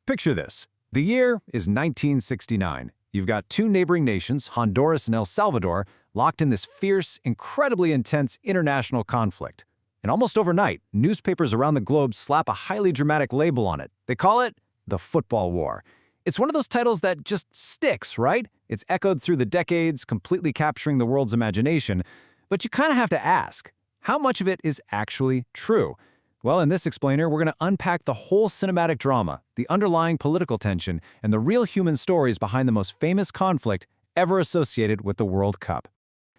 Picture this. The year is 1969. You've got two neighboring nations, Honduras and El Salvador, locked in this fierce, incredibly intense international conflict. And almost overnight, newspapers around the globe slap a highly dramatic label on it. They call it the Football War. It's one of those titles that just sticks, right? It's echoed through the decades, completely capturing the world's imagination. But you kind of have to ask, how much of it is actually true? Well, in this explainer, we're going to unpack the whole cinematic drama, the underlying political tension, and the real human stories behind the most famous conflict ever associated with the World Cup.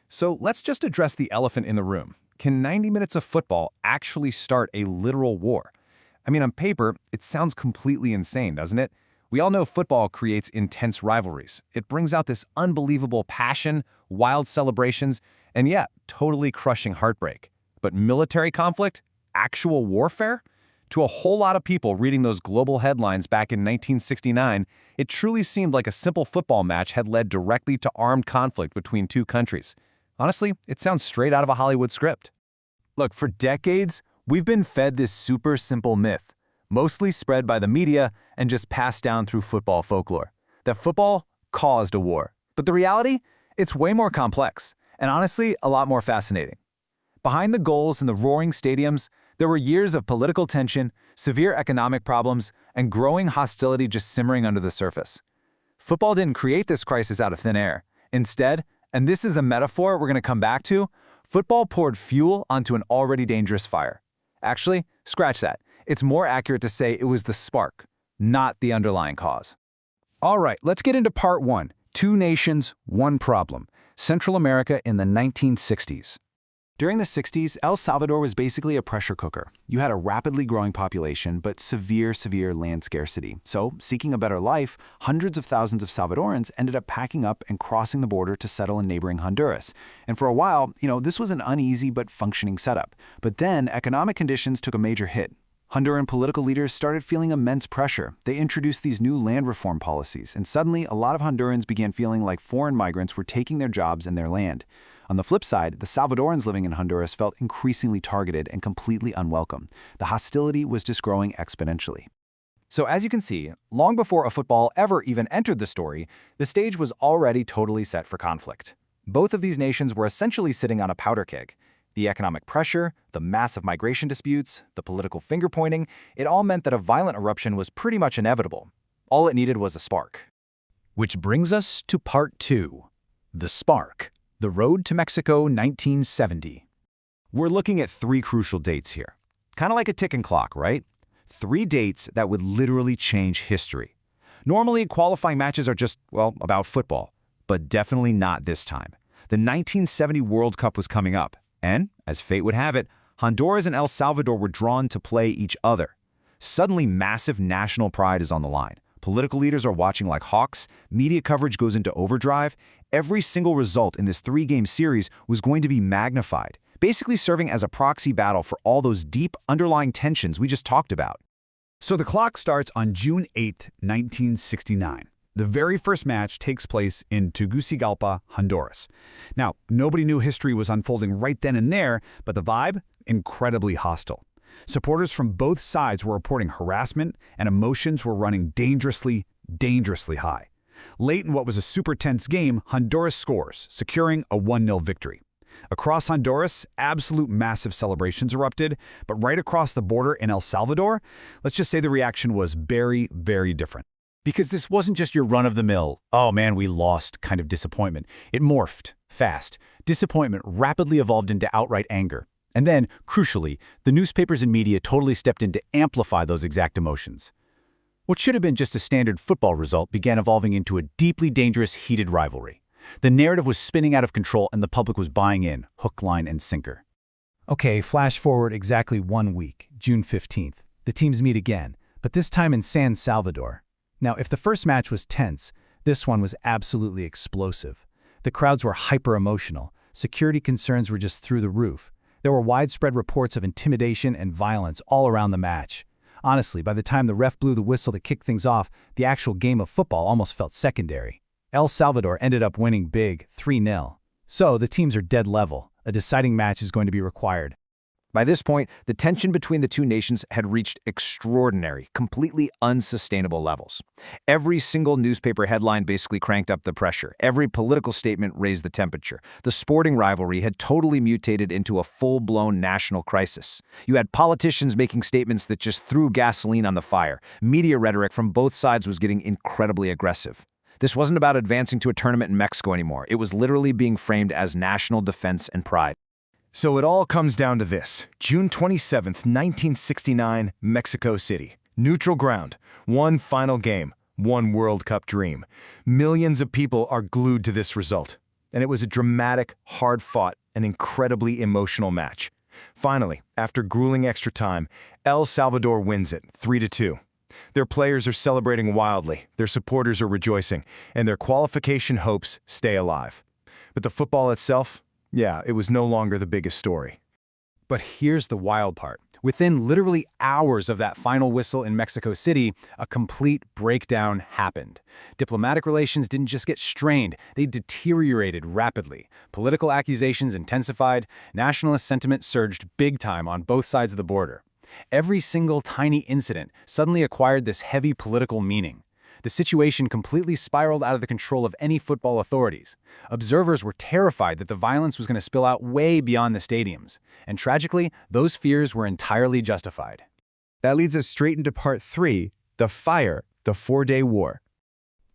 So let's just address the elephant in the room. Can 90 minutes of football actually start a literal war? I mean, on paper, it sounds completely insane, doesn't it? We all know football creates intense rivalries. It brings out this unbelievable passion, wild celebrations, and yeah, totally crushing heartbreak. But military conflict? Actual warfare? To a whole lot of people reading those global headlines back in 1969, it truly seemed like a simple football match had led directly to armed conflict between two countries. Honestly, it sounds straight out of a Hollywood script. Look, for decades, we've been fed this super simple myth, mostly spread by the media and just passed down through football folklore, that football caused a war. But the reality? It's way more complex, and honestly, a lot more fascinating. Behind the goals and the roaring stadiums, there were years of political tension, severe economic problems, and growing hostility just simmering under the surface. Football didn't create this crisis out of thin air. Instead, and this is a metaphor we're going to come back to, football poured fuel onto an already dangerous fire. Actually, scratch that. It's more accurate to say it was the spark, not the underlying cause. All right, let's get into part one. Two nations, one problem. Central America in the 1960s. During the 60s, El Salvador was basically a pressure cooker. You had a rapidly growing population, but severe land scarcity. So, seeking a better life, hundreds of thousands of Salvadorans ended up packing up and crossing the border to settle in neighboring Honduras. And for a while, this was an uneasy but functioning setup. But then, economic conditions took a major hit. Honduran political leaders started feeling immense pressure. They introduced these new land reform policies, and suddenly a lot of Hondurans began feeling like foreign migrants were taking their jobs and their land. On the flip side, the Salvadorans living in Honduras felt increasingly targeted and completely unwelcome. The hostility was just growing exponentially. So as you can see, long before a football ever even entered the story, the stage was already totally set for conflict. Both of these nations were essentially sitting on a powder keg. The economic pressure, the massive migration disputes, the political finger-pointing, it all meant that a violent eruption was pretty much inevitable. All it needed was a spark. Which brings us to part two, the spark. The Road to Mexico 1970. We're looking at three crucial dates here. Kind of like a ticking clock, right? Three dates that would literally change history. Normally, qualifying matches are just, well, about football. But definitely not this time. The 1970 World Cup was coming up. And, as fate would have it, Honduras and El Salvador were drawn to play each other. Suddenly, massive national pride is on the line. Political leaders are watching like hawks, media coverage goes into overdrive. Every single result in this three-game series was going to be magnified, basically serving as a proxy battle for all those deep underlying tensions we just talked about. So the clock starts on June 8, 1969. The very first match takes place in Tegucigalpa, Honduras. Now, nobody knew history was unfolding right then and there, but the vibe? Incredibly hostile. Supporters from both sides were reporting harassment, and emotions were running dangerously high. Late in what was a super tense game, Honduras scores, securing a 1-0 victory. Across Honduras, absolute massive celebrations erupted, but right across the border in El Salvador, let's just say the reaction was very different. Because this wasn't just your run-of-the-mill, oh man, we lost kind of disappointment. It morphed fast. Disappointment rapidly evolved into outright anger. And then, crucially, the newspapers and media totally stepped in to amplify those exact emotions. What should have been just a standard football result began evolving into a deeply dangerous, heated rivalry. The narrative was spinning out of control and the public was buying in, hook, line, and sinker. Okay, flash forward exactly 1 week, June 15th. The teams meet again, but this time in San Salvador. Now, if the first match was tense, this one was absolutely explosive. The crowds were hyper-emotional. Security concerns were just through the roof. There were widespread reports of intimidation and violence all around the match. Honestly, by the time the ref blew the whistle to kick things off, the actual game of football almost felt secondary. El Salvador ended up winning big, 3-0. So, the teams are dead level. A deciding match is going to be required. By this point, the tension between the two nations had reached extraordinary, completely unsustainable levels. Every single newspaper headline basically cranked up the pressure. Every political statement raised the temperature. The sporting rivalry had totally mutated into a full-blown national crisis. You had politicians making statements that just threw gasoline on the fire. Media rhetoric from both sides was getting incredibly aggressive. This wasn't about advancing to a tournament in Mexico anymore. It was literally being framed as national defense and pride. So it all comes down to this. June 27th, 1969, Mexico City. Neutral ground. One final game. One World Cup dream. Millions of people are glued to this result. And it was a dramatic, hard-fought, and incredibly emotional match. Finally, after grueling extra time, El Salvador wins it, 3-2. Their players are celebrating wildly, their supporters are rejoicing, and their qualification hopes stay alive. But the football itself? Yeah, it was no longer the biggest story. But here's the wild part. Within literally hours of that final whistle in Mexico City, a complete breakdown happened. Diplomatic relations didn't just get strained, they deteriorated rapidly. Political accusations intensified, nationalist sentiment surged big time on both sides of the border. Every single tiny incident suddenly acquired this heavy political meaning. The situation completely spiraled out of the control of any football authorities. Observers were terrified that the violence was going to spill out way beyond the stadiums. And tragically, those fears were entirely justified. That leads us straight into part 3, the fire, the 4-day war.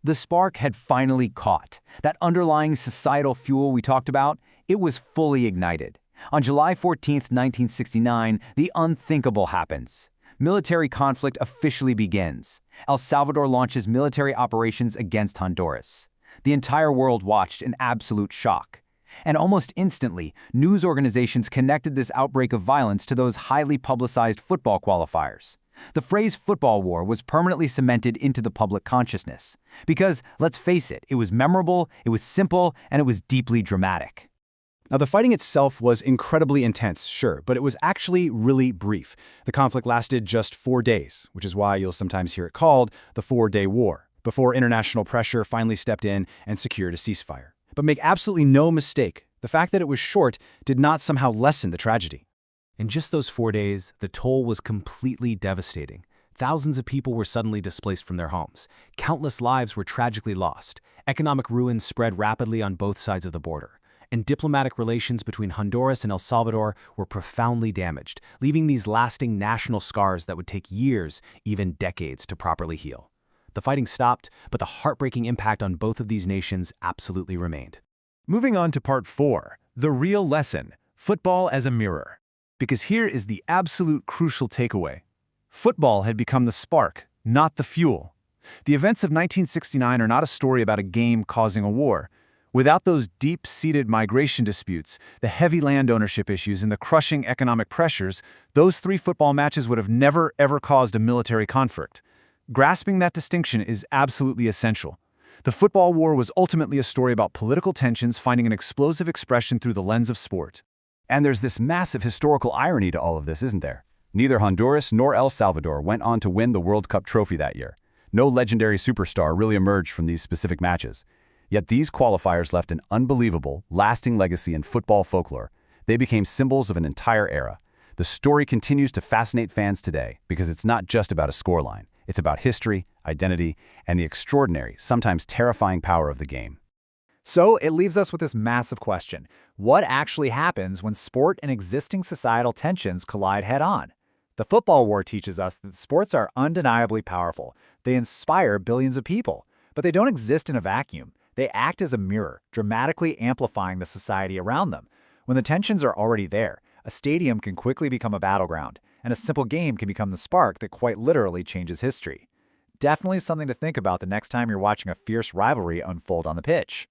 The spark had finally caught. That underlying societal fuel we talked about, it was fully ignited. On July 14, 1969, the unthinkable happens. Military conflict officially begins. El Salvador launches military operations against Honduras. The entire world watched in absolute shock. And almost instantly, news organizations connected this outbreak of violence to those highly publicized football qualifiers. The phrase football war was permanently cemented into the public consciousness. Because, let's face it was memorable, it was simple, and it was deeply dramatic. Now, the fighting itself was incredibly intense, sure, but it was actually really brief. The conflict lasted just 4 days, which is why you'll sometimes hear it called the 4-day war, before international pressure finally stepped in and secured a ceasefire. But make absolutely no mistake, the fact that it was short did not somehow lessen the tragedy. In just those 4 days, the toll was completely devastating. Thousands of people were suddenly displaced from their homes. Countless lives were tragically lost. Economic ruin spread rapidly on both sides of the border. And diplomatic relations between Honduras and El Salvador were profoundly damaged, leaving these lasting national scars that would take years, even decades, to properly heal. The fighting stopped, but the heartbreaking impact on both of these nations absolutely remained. Moving on to part 4, the real lesson, football as a mirror. Because here is the absolute crucial takeaway. Football had become the spark, not the fuel. The events of 1969 are not a story about a game causing a war. Without those deep-seated migration disputes, the heavy land ownership issues, and the crushing economic pressures, those 3 football matches would have never, ever caused a military conflict. Grasping that distinction is absolutely essential. The football war was ultimately a story about political tensions finding an explosive expression through the lens of sport. And there's this massive historical irony to all of this, isn't there? Neither Honduras nor El Salvador went on to win the World Cup trophy that year. No legendary superstar really emerged from these specific matches. Yet these qualifiers left an unbelievable, lasting legacy in football folklore. They became symbols of an entire era. The story continues to fascinate fans today because it's not just about a scoreline. It's about history, identity, and the extraordinary, sometimes terrifying power of the game. So it leaves us with this massive question. What actually happens when sport and existing societal tensions collide head-on? The football war teaches us that sports are undeniably powerful. They inspire billions of people, but they don't exist in a vacuum. They act as a mirror, dramatically amplifying the society around them. When the tensions are already there, a stadium can quickly become a battleground, and a simple game can become the spark that quite literally changes history. Definitely something to think about the next time you're watching a fierce rivalry unfold on the pitch.